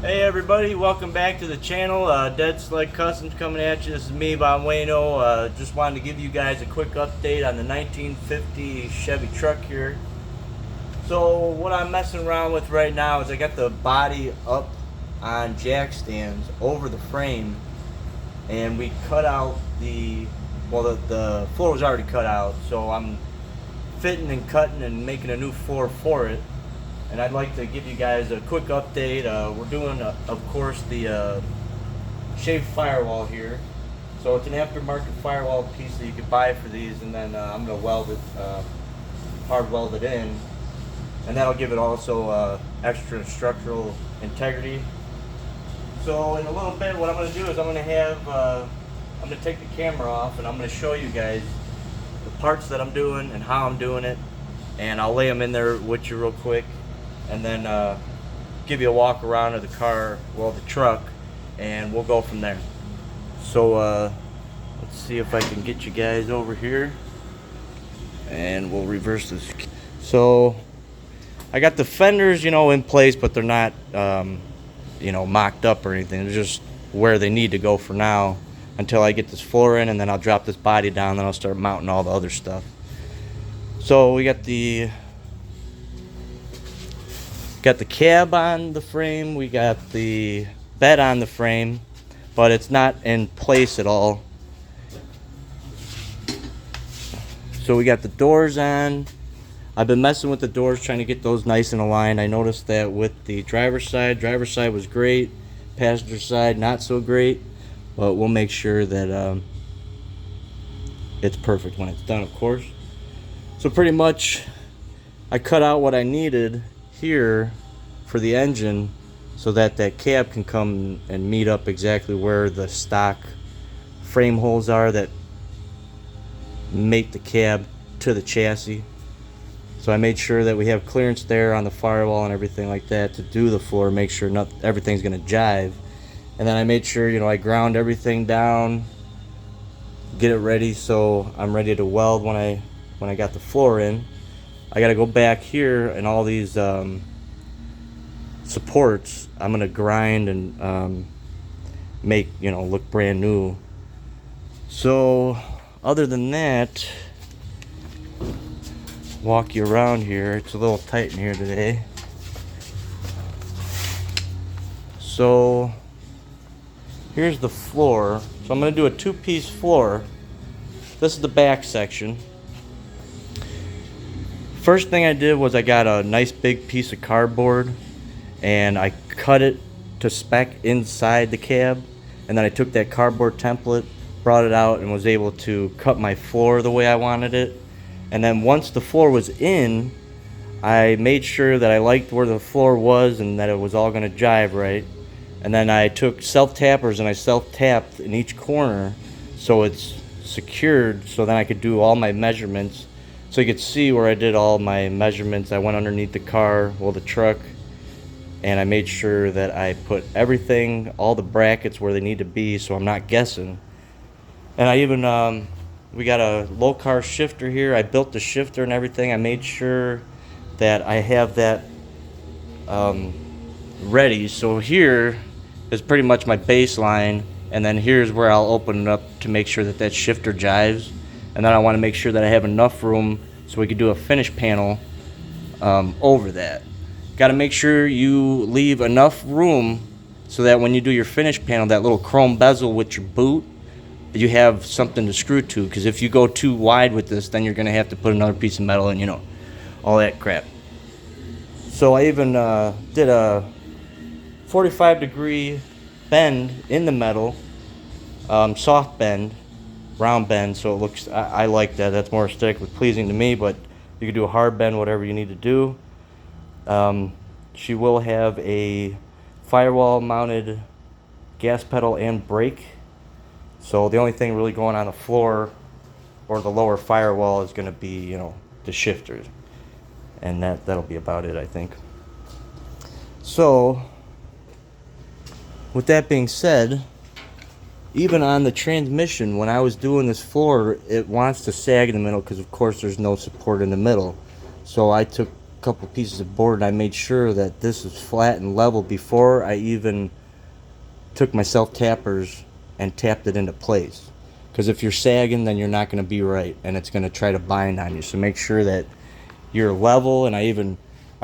Hey everybody, welcome back to the channel. Dead Sled Customs coming at you. This is me, Bob Wayno. Just wanted to give you guys a quick update on the 1950 Chevy truck here. So what I'm messing around with right now is I got the body up on jack stands over the frame, and we cut out the floor was already cut out, so I'm fitting and cutting and making a new floor for it. And I'd like to give you guys a quick update. We're doing, of course, the shaved firewall here. So it's an aftermarket firewall piece that you could buy for these, and then I'm going to weld it, hard weld it in, and that'll give it also extra structural integrity. So in a little bit, what I'm going to do is I'm going to take the camera off, and I'm going to show you guys the parts that I'm doing and how I'm doing it, and I'll lay them in there with you real quick, and then give you a walk around of the car, the truck, and we'll go from there. So let's see if I can get you guys over here, and we'll reverse this. So I got the fenders, in place, but they're not, mocked up or anything. They're just where they need to go for now until I get this floor in, and then I'll drop this body down, then I'll start mounting all the other stuff. So we got the cab on the frame, we got the bed on the frame, but it's not in place at all. So we got the doors on. I've been messing with the doors, trying to get those nice and aligned. I noticed that with the driver's side was great, passenger side not so great, but we'll make sure that it's perfect when it's done, of course. So pretty much I cut out what I needed here for the engine so that cab can come and meet up exactly where the stock frame holes are that mate the cab to the chassis. So I made sure that we have clearance there on the firewall and everything like that to do the floor, make sure everything's going to jive. And then I made sure, I ground everything down, get it ready so I'm ready to weld when I got the floor in. I got to go back here, and all these supports I'm going to grind and make, look brand new. So other than that, walk you around here. It's a little tight in here today. So here's the floor. So I'm going to do a two-piece floor. This is the back section. First thing I did was I got a nice big piece of cardboard and I cut it to spec inside the cab, and then I took that cardboard template, brought it out, and was able to cut my floor the way I wanted it. And then once the floor was in, I made sure that I liked where the floor was and that it was all going to jive right. And then I took self-tappers and I self-tapped in each corner so it's secured, so then I could do all my measurements. So you could see where I did all my measurements. I went underneath the car, the truck, and I made sure that I put everything, all the brackets where they need to be, so I'm not guessing. And I even, we got a low car shifter here. I built the shifter and everything. I made sure that I have that ready. So here is pretty much my baseline, and then here's where I'll open it up to make sure that shifter jives. And then I want to make sure that I have enough room so we can do a finish panel over that. Got to make sure you leave enough room so that when you do your finish panel, that little chrome bezel with your boot, you have something to screw to, because if you go too wide with this, then you're going to have to put another piece of metal in, all that crap. So I even did a 45-degree bend in the metal, soft bend, round bend, so it looks, I like that. That's more aesthetically pleasing to me, but you can do a hard bend, whatever you need to do. She will have a firewall mounted gas pedal and brake. So the only thing really going on the floor or the lower firewall is going to be, the shifters. And that'll be about it, I think. So with that being said, even on the transmission, when I was doing this floor, it wants to sag in the middle because, of course, there's no support in the middle. So I took couple pieces of board, and I made sure that this was flat and level before I even took my self tappers and tapped it into place. Because if you're sagging, then you're not going to be right, and it's going to try to bind on you. So make sure that you're level. And I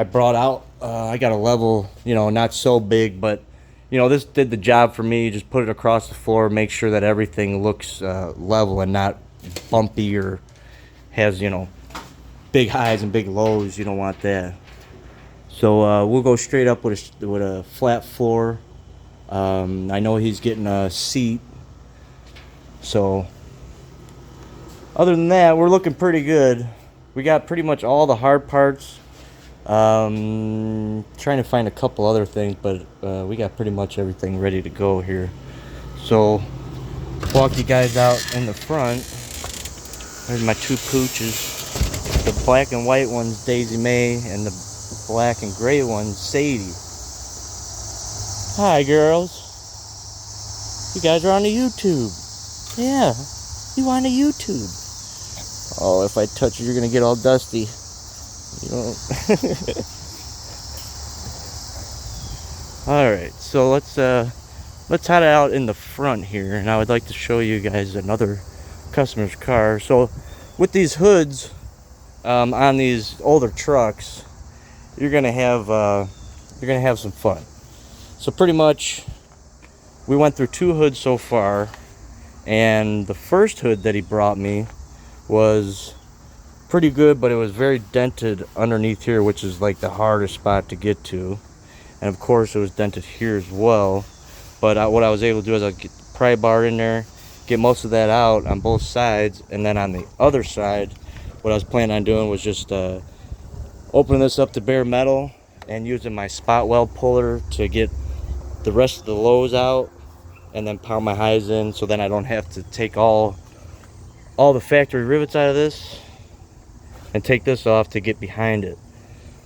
brought out, I got a level, you know, not so big, but you know, this did the job for me. Just put it across the floor, make sure that everything looks level and not bumpy or has, you know, big highs and big lows. You don't want that. So we'll go straight up with a flat floor. I know he's getting a seat. So other than that, we're looking pretty good. We got pretty much all the hard parts. Trying to find a couple other things, but we got pretty much everything ready to go here. So walk you guys out in the front. There's my two pooches. The black and white one's Daisy May, and the black and gray one's Sadie. Hi, girls. You guys are on the YouTube. Yeah, you on the YouTube. Oh, if I touch you, you're gonna get all dusty. You don't. All right, so let's head out in the front here, and I would like to show you guys another customer's car. So with these hoods on these older trucks, you're gonna have some fun. So pretty much, we went through 2 hoods so far, and the first hood that he brought me was pretty good, but it was very dented underneath here, which is like the hardest spot to get to. And of course it was dented here as well. But what I was able to do is I get the pry bar in there, get most of that out on both sides, and then on the other side, what I was planning on doing was just opening this up to bare metal and using my spot weld puller to get the rest of the lows out, and then pound my highs in, so then I don't have to take all the factory rivets out of this and take this off to get behind it.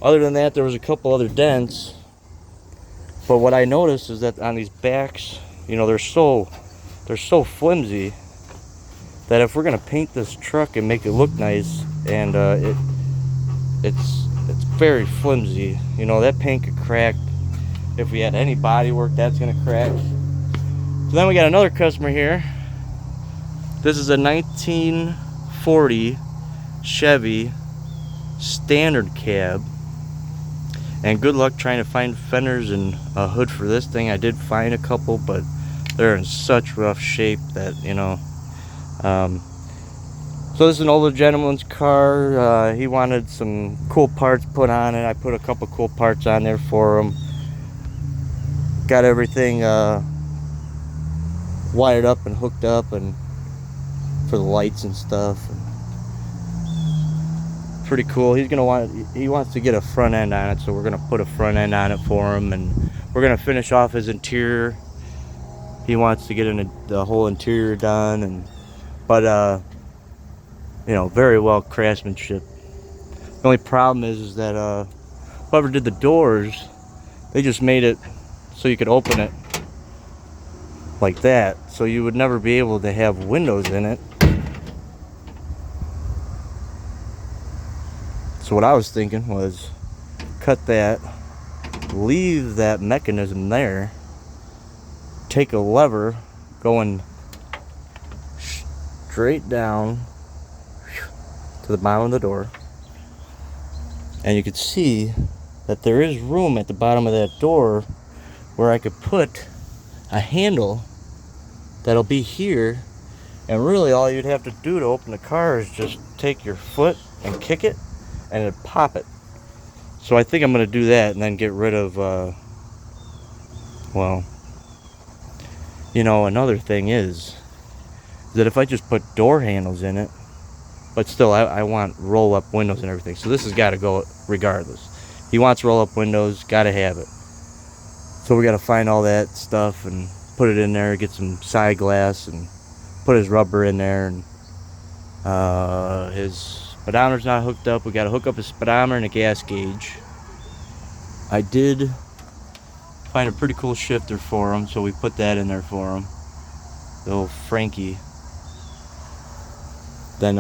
Other than that, there was a couple other dents, but what I noticed is that on these backs, you know, they're so flimsy that if we're gonna paint this truck and make it look nice, and it's very flimsy, you know, that paint could crack. If we had any body work, that's gonna crack. So then we got another customer here. This is a 1940 Chevy standard cab, and good luck trying to find fenders and a hood for this thing. I did find a couple, but they're in such rough shape that, you know. So this is an older gentleman's car. He wanted some cool parts put on it. I put a couple cool parts on there for him. Got everything wired up and hooked up, and for the lights and stuff. Pretty cool. He wants to get a front end on it, so we're gonna put a front end on it for him, and we're gonna finish off his interior. He wants to get the whole interior done, but you know, very well craftsmanship. The only problem is that whoever did the doors, they just made it so you could open it like that, so you would never be able to have windows in it. So what I was thinking was cut that, leave that mechanism there, take a lever going straight down to the bottom of the door, and you could see that there is room at the bottom of that door where I could put a handle that'll be here, and really all you'd have to do to open the car is just take your foot and kick it, and it'd pop it. So I think I'm going to do that, and then get rid of well, you know, another thing is that if I just put door handles in it, but still I want roll up windows and everything, so this has got to go regardless. He wants roll up windows, got to have it. So we got to find all that stuff and put it in there, get some side glass and put his rubber in there, and his speedometer's not hooked up. We got to hook up a speedometer and a gas gauge. I did find a pretty cool shifter for him, so we put that in there for him, the old Frankie. Then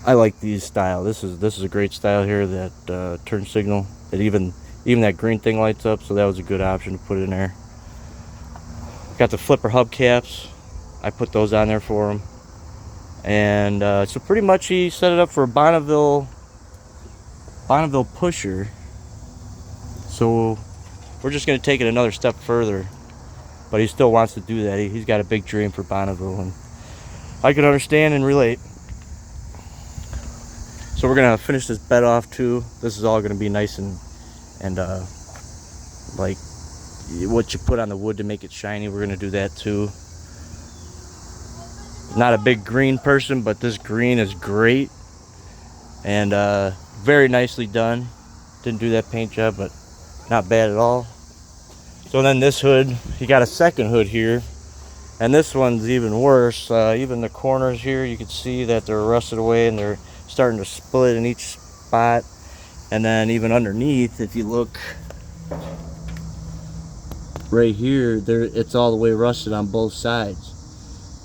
I I like these style. This is a great style here, that turn signal. It even that green thing lights up, so that was a good option to put in there. Got the flipper hubcaps. I put those on there for him. And so pretty much he set it up for a Bonneville pusher. So we're just going to take it another step further. But he still wants to do that. He's got a big dream for Bonneville, and I can understand and relate. So we're gonna finish this bed off too. This is all gonna be nice and like what you put on the wood to make it shiny. We're gonna do that too. Not a big green person, but this green is great and very nicely done. Didn't do that paint job, but not bad at all. So then this hood, he got a second hood here, and this one's even worse. Even the corners here, you can see that they're rusted away and they're starting to split in each spot. And then even underneath, if you look right here, it's all the way rusted on both sides.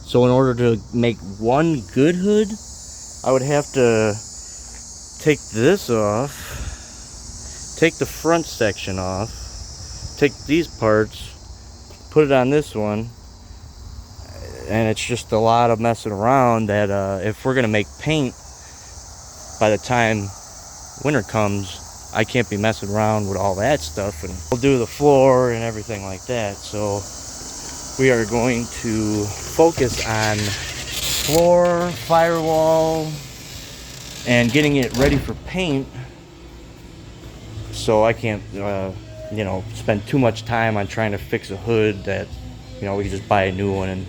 So in order to make one good hood, I would have to take this off, take the front section off, take these parts, put it on this one, and it's just a lot of messing around that if we're gonna make paint by the time winter comes, I can't be messing around with all that stuff, and we'll do the floor and everything like that. So we are going to focus on floor, firewall, and getting it ready for paint, so I can't you know, spend too much time on trying to fix a hood that, you know, we could just buy a new one.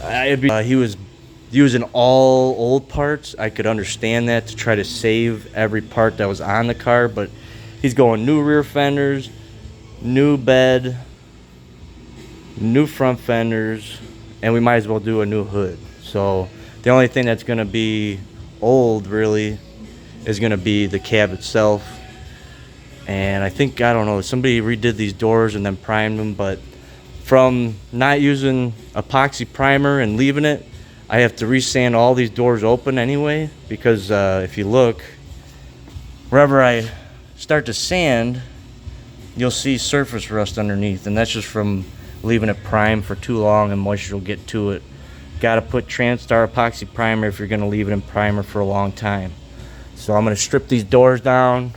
And he was using all old parts. I could understand that, to try to save every part that was on the car, but he's going new rear fenders, new bed, new front fenders, and we might as well do a new hood. So the only thing that's going to be old really is going to be the cab itself. And I think, I don't know, somebody redid these doors and then primed them, but from not using epoxy primer and leaving it, I have to resand all these doors open anyway, because if you look, wherever I start to sand, you'll see surface rust underneath, and that's just from leaving it primed for too long and moisture will get to it. Got to put Transtar epoxy primer if you're going to leave it in primer for a long time. So I'm going to strip these doors down,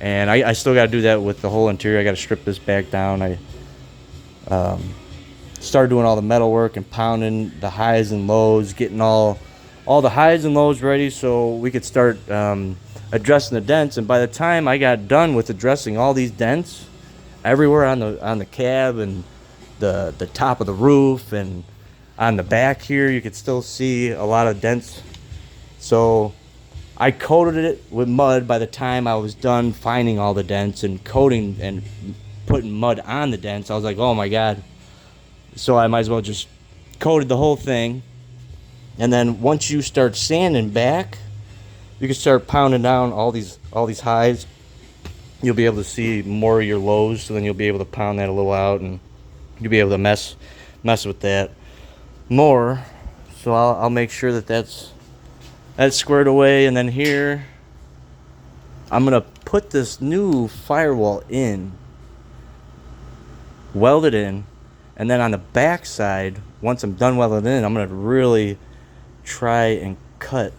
and I still got to do that with the whole interior. I got to strip this back down. I started doing all the metal work and pounding the highs and lows, getting all the highs and lows ready so we could start addressing the dents. And by the time I got done with addressing all these dents everywhere on the cab and the top of the roof and on the back here, you could still see a lot of dents. So I coated it with mud by the time I was done finding all the dents and coating and putting mud on the dents. I was like, oh my God. So I might as well just coated the whole thing. And then once you start sanding back, you can start pounding down all these highs. You'll be able to see more of your lows, so then you'll be able to pound that a little out, and you'll be able to mess with that more. So I'll make sure that that's squared away. And then here I'm gonna put this new firewall in, weld it in, and then on the back side, once I'm done welding it in, I'm gonna really try and cut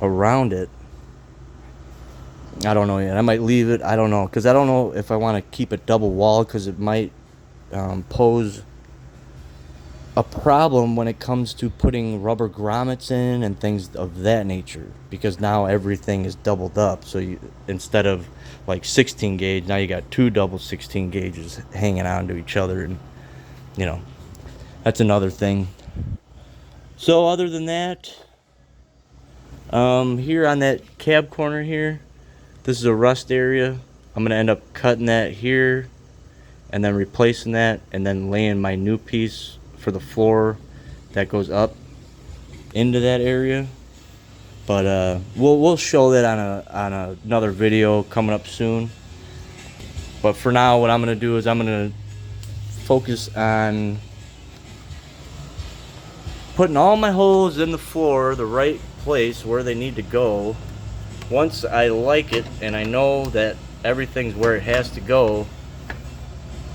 around it. I don't know yet. I might leave it. I don't know, because I don't know if I want to keep it double walled, because it might pose a problem when it comes to putting rubber grommets in and things of that nature, because now everything is doubled up. So you, instead of like 16 gauge, now you got two double 16 gauges hanging on to each other, and you know, that's another thing. So other than that, here on that cab corner here, this is a rust area. I'm gonna end up cutting that here and then replacing that, and then laying my new piece for the floor that goes up into that area. But we'll show that on another video coming up soon. But for now, what I'm gonna do is I'm gonna focus on putting all my holes in the floor the right place where they need to go. Once I like it and I know that everything's where it has to go,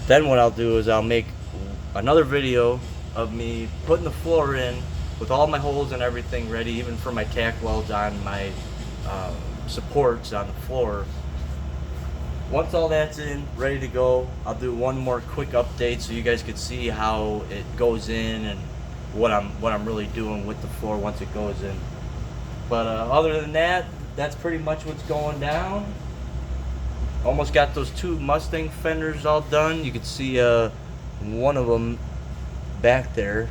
then what I'll do is I'll make another video of me putting the floor in with all my holes and everything ready, even for my tack welds on my supports on the floor. Once all that's in, ready to go, I'll do one more quick update so you guys can see how it goes in and what I'm really doing with the floor once it goes in. But other than that, that's pretty much what's going down. Almost got those two Mustang fenders all done. You can see one of them back there.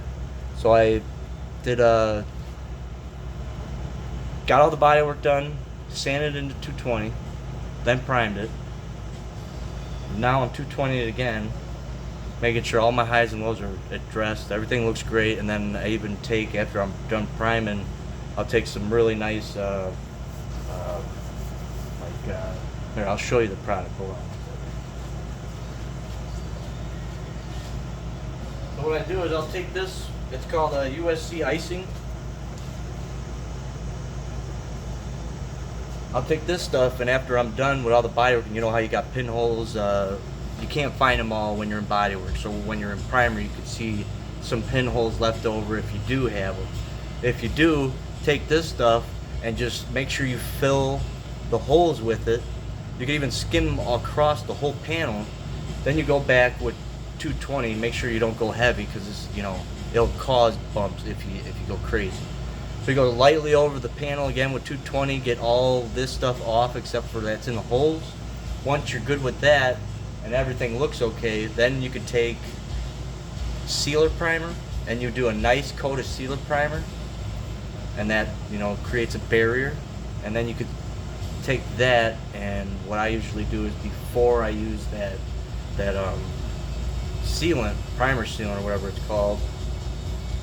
So I did got all the body work done, sanded into 220, then primed it. Now I'm 220 it again, making sure all my highs and lows are addressed. Everything looks great, and then I even take, after I'm done priming, I'll take some really nice here, I'll show you the product. Hold on. So what I do is I'll take this, it's called USC icing. I'll take this stuff, and after I'm done with all the bodywork, and you know how you got pinholes, you can't find them all when you're in bodywork. So when you're in primer, you can see some pinholes left over if you do have them. If you do, take this stuff and just make sure you fill the holes with it. You can even skim them across the whole panel. Then you go back with 220. Make sure you don't go heavy, because it'll cause bumps if you go crazy. So you go lightly over the panel again with 220, get all this stuff off except for that's in the holes. Once you're good with that and everything looks okay, then you could take sealer primer and you do a nice coat of sealer primer, and that creates a barrier. And then you could take that, and what I usually do is before I use that sealant, primer sealant or whatever it's called,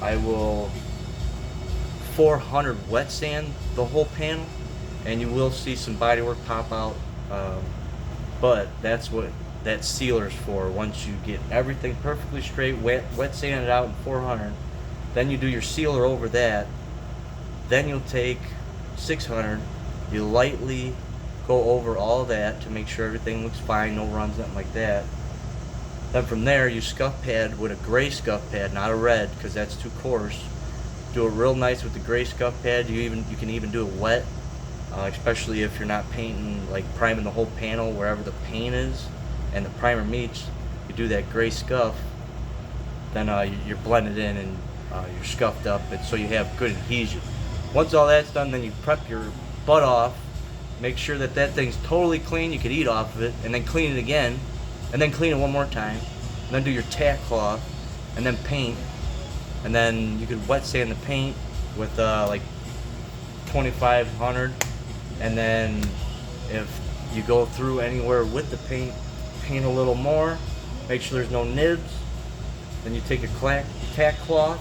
I will 400 wet sand the whole panel, and you will see some bodywork pop out, but that's what that sealer is for. Once you get everything perfectly straight, wet sand it out in 400, then you do your sealer over that. Then you'll take 600, you lightly go over all that to make sure everything looks fine, no runs, nothing like that. Then from there you scuff pad with a gray scuff pad, not a red, because that's too coarse. Do it real nice with the gray scuff pad. You can even do it wet, especially if you're not painting, like priming the whole panel wherever the paint is and the primer meets. You do that gray scuff, then you're blended in and you're scuffed up, and so you have good adhesion. Once all that's done, then you prep your butt off. Make sure that thing's totally clean. You could eat off of it, and then clean it again, and then clean it one more time, and then do your tack cloth, and then paint. And then you could wet sand the paint with like 2500, and then if you go through anywhere with the paint a little more, make sure there's no nibs. Then you take a tack cloth,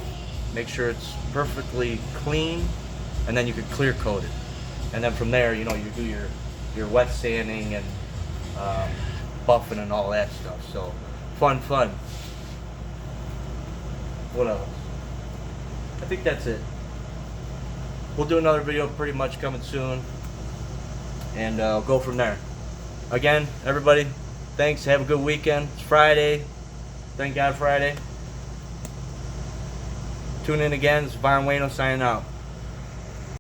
make sure it's perfectly clean, and then you could clear coat it. And then from there, you do your wet sanding and buffing and all that stuff. So fun. What else? I think that's it. We'll do another video pretty much coming soon, and go from there. Again, everybody, thanks. Have a good weekend. It's Friday. Thank God Friday. Tune in again. It's Von Wayno signing out.